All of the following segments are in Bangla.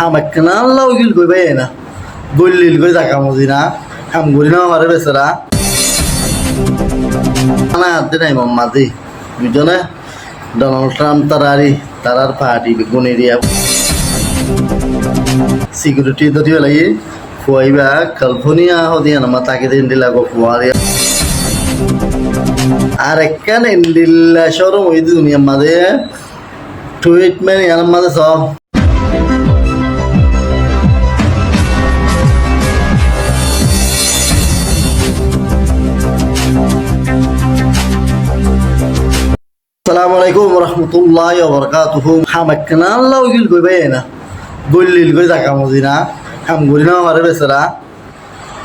Hamakna Allah ugil go bayena. Gollil go zakamozina. Ham gorina mare besara. Ana adde nai mammadi. Bujone Donald Trump tarar party beguneria. Security doti belai. Fuaiba California hodiana mata ke din dilago fuaria. Arekkan indilla showroom idu dunia made. Tweet men yana made so. Assalamualaikum warahmatullahi wabarakatuh. Hamakna Allah ugil go bayena. Gollil go zakamozina. Ham gorina mare besara.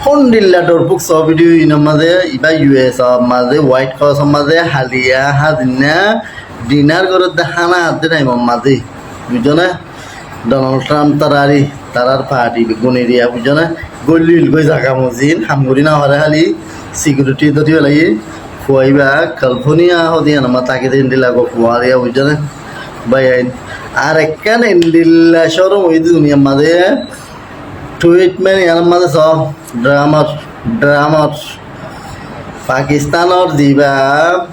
Hondilla dorpuk so video inamade iba US amade White House amade halia hadina dinner gorod hana adde nai mammadi. Bujone Donald Trump tarar party beguneria bujone gollil go zakamozin ham gorina mare hali security doti belai. Fuaiba California hodiana mata ke din dilago fuaria bujone bayan arekkan indilla showroom idu dunia made tweet men yana made so drama Pakistan or diba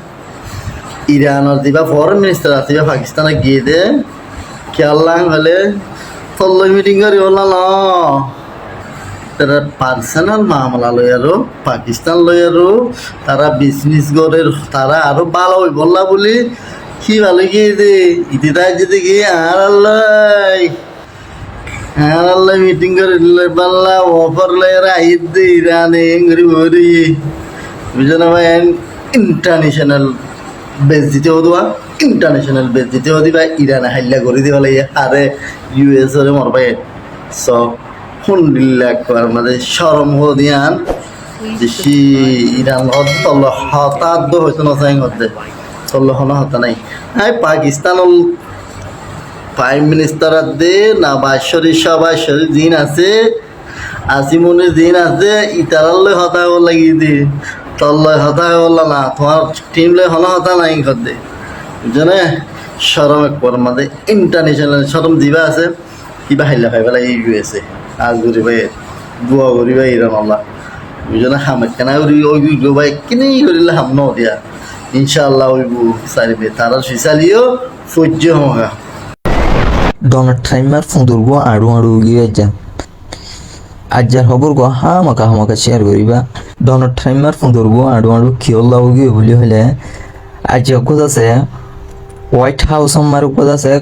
Iran or diba foreign minister atiba Pakistan giye de kyallang hale tollo meeting kari hola la তারা পার্সোনাল মামলা লয়ারও পাকিস্তান লয়ারও তারা বিজনেস করে তারা আরো ভালো হই বললা বলি কি ভালো গিয়ে দে ইতিদার যদি গিয়ে আর আল্লাহ মিটিং করে বললা অফার লয়ার আইদ দে ইরানে এঙ্গরি ভরি বুঝলো ভাই ইন্টারন্যাশনাল বেস দিতে হদুয়া ইন্টারন্যাশনাল বেস দিতে হদি ভাই ইরানে হাইলা করে দিবা লাগে আরে ইউএস এর মরবাই সব Alhamdulillah kar made sharam hodiyan deshi Iran tollo hatat do hoytno saing hodde tollo hona hota nai ai Pakistan prime minister adde na bashori shabashori din ase asimone din ase itaralle hota lagi de tollo hota holla na tomar team le hona hota nai hodde jane sharam kar made international sharam diba ase kiba haila khaibala USA আজ গরি ভাই দুয়া গরি ভাই ইরান আল্লাহ বুঝনা হামে কেনা গরি ওই গো ভাই কিনি গরিলে হাম ন দিয়া ইনশাআল্লাহ ওই বু সারিবে তারা সিসালিও সহ্য হোগা ডোনাল্ড ট্রাম্পের ফুন্দুরগো আড়ু গিয়ে যা আজ্জার খবর গো হামাকা শেয়ার করিবা ডোনাল্ড ট্রাম্পের ফুন্দুরগো আড়ু কিয়ল্লা গিয়ে বলি হলে আজ গো আছে হোয়াইট হাউস আমার গো আছে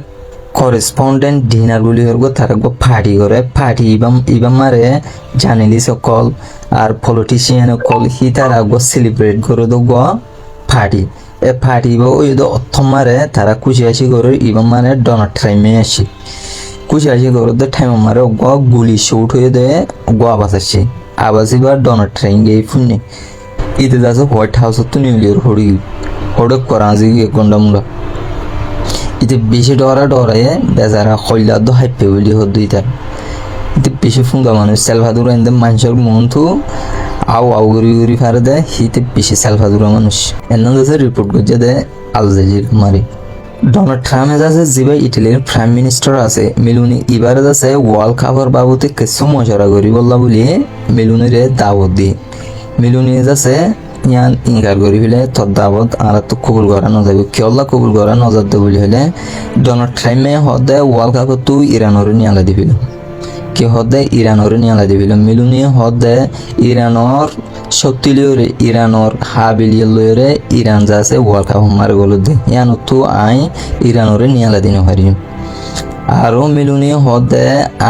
করেসপন্ডেন্ট ডিনার গুলি হরগো তারা গো পার্টি করে পার্টি ইবাম মারে জানেলি সকল আর পলিটিশিয়ান সকল হি তারা গো সেলিব্রেট করে দো গো পার্টি এ পার্টি বা ওই দো অথমারে তারা খুশি আসি করে ইবাম মানে ডোনাল্ড ট্রাম্পে আসি খুশি আসি করে দো টাইম মারে গো গুলি শুট হয়ে দে গো আবাস আসি আবাসি বা ডোনাল্ড ট্রাম্প গে ফুন্নি ইতে দাসো হোয়াইট হাউস তো নিউলিয়ার হড়ক করাজি গন্ডামুলা ইতে বেশি ডরায় বেজারা খৈলা দো হাইপে বলি হদ দুইটা ইতে বেশি ফুঙ্গা মানুষ সেলভাদুরা এনে মানুষের মনথু আউ গরি ফারে দেয় হিতে বেশি সেলভাদুরা মানুষ এনে দেশে রিপোর্ট করছে দে আল জাজিরা মারি ডোনাল্ড ট্রাম্প আছে জিবা ইটালির প্রাইম মিনিস্টার আছে মেলুনি এবারে আছে ওয়ার্ল্ড কাপের বাবুতে কিছু মশারা করি বললা বলি মেলুনির দাওয়াত দিয়ে মেলুনি আছে ইয়ান ইনকার করি হলে তোর দাবত আর তো কবুল করা না যাবে কিয়ল্লা কবুল করা নজর বলি হলে ডোনাল্ড ট্রাম্পে হদে ওয়ার্ল্ড কাপ তো ইরানর নিয়ে আলা দিবিল কি হদে ইরানর নিয়ে আলা দিবিল মিলুনি হদে ইরানর সত্যিলিওরে ইরানর হাবিলিয়রে ইরান যাচ্ছে ওয়ার্ল্ড কাপ মারে গলো দে ইয়ান তো আই ইরানরে নিয়ে আলা দিন পারি আরো মিলুনি হদে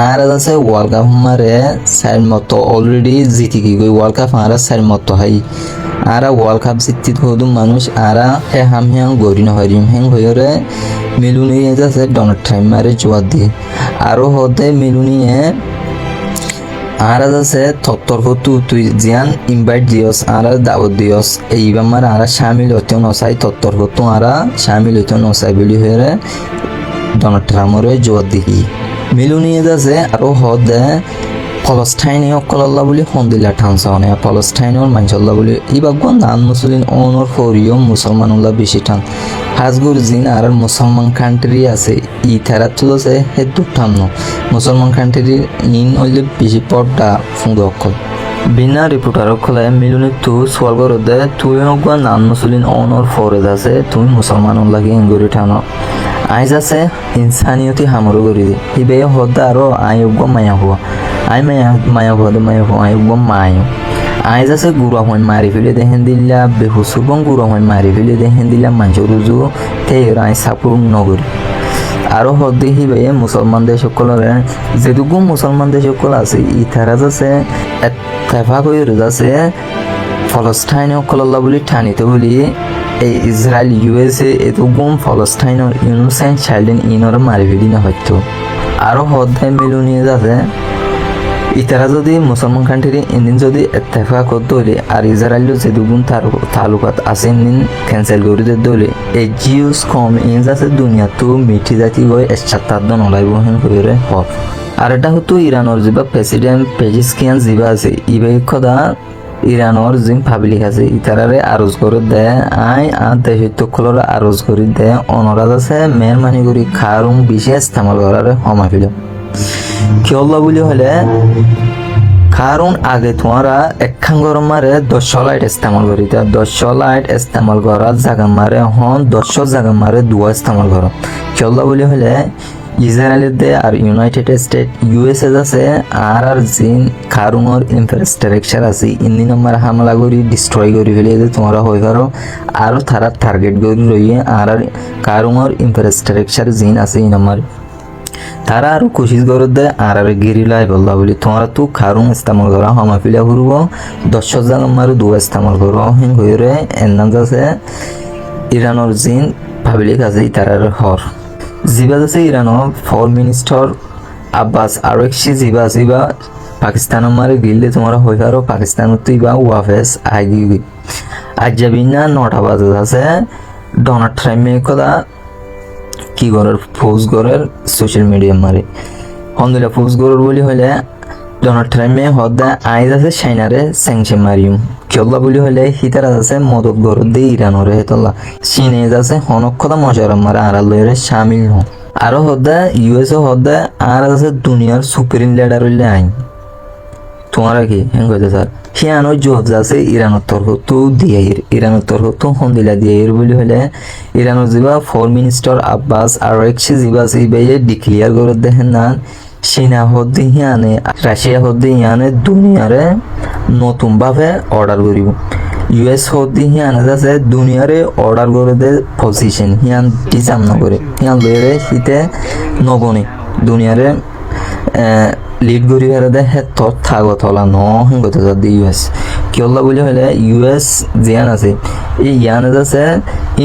আর আছে ওয়ার্ল্ড কাপ মারে সাইড মতো অলরেডি জিতি গই ওয়ার্ল্ড কাপ আর সাইড মতো হাই আরা ওয়ার্ল্ড কাপ জিতিত হদু মানুষ আরা হে হাম গরি না হারিম হেং হয়রে মিলুনি আছে ডোনাল্ড ট্রাম্প মারে জবাব দিয়ে আরো হদে মিলুনি আরা আছে তত্তর তুই জিয়ান ইনভাইট দিয়স আরা দাওয়াত দিয়স এইবার মার আরা শামিল হতে নসাই তত্তর আরা শামিল হতে নসাই বলি হয়রে ডোনাল্ড ট্রাম্পরে জবাব দিই মিলুনি আছে আরো হদে Palestine okkolalla buli hondilla tansane Palestine manchalla buli ibagwan nan muslin onor foriyo musulmanulla beshi tan hazgur zin আর মুসলমান কান্ট্রি আছে ই তারা তুলছে হে দুটানো মুসলমান কান্ট্রি ইন হইলে বেশি পড়টা ফুঁদো অকল বিনা রিপোর্টার অকলে মিলুনি তু স্বর্গর দে তুই হগুয়া নান মুসলিন অনর ফরেদ আছে তুমি মুসলমান লাগে ইঙ্গুরি ঠানো আইজ আছে ইনসানিয়তি হামরো করি দে হিবে হদ্দা আরো আয়োগ্য মায়া হওয়া আই মায়া হওয়া আয়োগ্য মায়া আইজ আছে গুড়া হইন মারি ফেলে দেখেন দিলা বেহুসুবং গুড়া হইন মারি ফেলে দেখেন দিলা মানুষ রুজু তে রাই সাপুর নগরী আরো হদ্দি হিবে মুসলমান দেশ সকলের যেটুকু মুসলমান দেশ সকল আছে ই তারা যাচ্ছে তেফাক হয়ে যাচ্ছে ফলস্টাইন সকল্লা বলি ঠানিতে বলি এই ইসরায়েল ইউএসএ এটুকু ফলস্টাইনের ইনোসেন্ট চাইল্ড ইনর মারি ফেলি না হয়তো আরো হদ্দায় মিলু নিয়ে যাচ্ছে ইতারা যদি মুসলমান কান্ট্রি ইন্দিন যদি এত্তেফাক করতে হলে আর ইসরায়েলের যে দুগুণ তালুকাত আছে ইন্দিন ক্যান্সেল করে দিতে হলে এই জিউস কম ইন আছে দুনিয়া তো মিঠি জাতি গৈ এসাত্তার দন ওলাইব হেন করে হক আর এটা হতো ইরানের যিবা প্রেসিডেন্ট পেজিস্কিয়ান যিবা আছে ইবাই খদা ইরানের যিন পাবলিক আছে ইতারারে আরজ করে দেয় আই আর দেশত্বকলর আরজ করে দেয় অনরাজ আছে মেহরবানি করি খারুং বিশেষ ইস্তেমাল করার সময় ফেল কিয়ল্লা বলি হলে কারণ আগে তোমরা একখান গরম মারে 10 লাইট ইস্তেমাল করি তা 10 লাইট ইস্তেমাল করার জায়গা মারে হন 10 জায়গা মারে 2 ইস্তেমাল করো কিয়ল্লা বলি হলে ইসরায়েলের দে আর ইউনাইটেড স্টেট ইউএসএ আছে আর জিন কারুঙর ইনফ্রাস্ট্রাকচার আছে ইন্দিন আমার হামলা করি ডিস্ট্রয় করি ফেলে তোমরা হয়ে পারো আর তারা টার্গেট করি রইয়ে আর কারুঙর ইনফ্রাস্ট্রাকচার জিন আছে ইন আমার তারা আরো কোশিশ করে দেয় আর গেরিলাই বললা বলি তোমরা তো খারুং ইস্তেমাল করা হমা ফিলা করব 10 জায়গা মারো 2 ইস্তেমাল করো হিন হইরে এন্নাম আছে ইরানের জিন পাবলিক আছে তারার হর জিবা আছে ইরানের ফরেন মিনিস্টার আব্বাস আরেকশি জিবা জিবা পাকিস্তান মারে গিললে তোমরা হই পারো পাকিস্তানত তো ইবা ওয়াফেস আগি আজ যাবিনা 9টা বাজে আছে ডোনাল্ড ট্রাম্পে কথা কি করার পোস্ট করার সোশ্যাল মিডিয়া মারে হন্দুলা পোস্ট করার বলি হলে ডোনাল্ড ট্রাম্পে হদ্দা আইজ আছে চাইনারে স্যাংশন মারিম কিয়ল্লা বলি হলে হিতারা আছে মদত গরত দিয়ে ইরানরে হেতল্লা চীনে আছে হনক্ষতা মশারা মারে আড়াল লইরে শামিল হন আরো হদ্দা ইউএসএ হদ্দা আর আছে দুনিয়ার সুপ্রিম লিডার হইলে আইন তোমারা কি হেন কইতে স্যার হিয়ানো জব আছে ইরানের তরফ তো দিয়াইর ইরানের তরফ তো হন্দিলা দিয়াইর বলি হলে ইরানের যিবা ফরেন মিনিস্টার আব্বাস আরেকশি যিবা সিবাইয়ে ডিক্লিয়ার করে দেখেন না চীনা হদ্দি হিয়ানে রাশিয়া হদ্দি হিয়ানে দুনিয়ারে নতুন ভাবে অর্ডার করিব ইউএস হদ্দি হিয়ানে আছে দুনিয়ারে অর্ডার করে দে পজিশন হিয়ান ডিজাম নকরে হিয়ান লইরে হিতে নগনি দুনিয়ারে লিড করি ফেলে দে হে তোর থাগত হলা ন হিংগত যদি ইউএস কিয়ল্লা বলি হলে ইউএস জিয়ান আছে এই ইয়ান আছে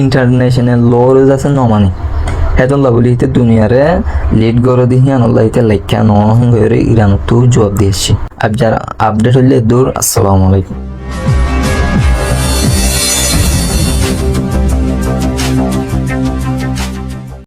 ইন্টারন্যাশনাল লর আছে নমানি হেতল্লা বলি হিতে দুনিয়ারে লিড করে দি হিয়ান আল্লাহ হিতে লেখা ন হিংগরে ইরান তো জবাব দিয়েছি আপডেট হইলে দূর আসসালামু আলাইকুম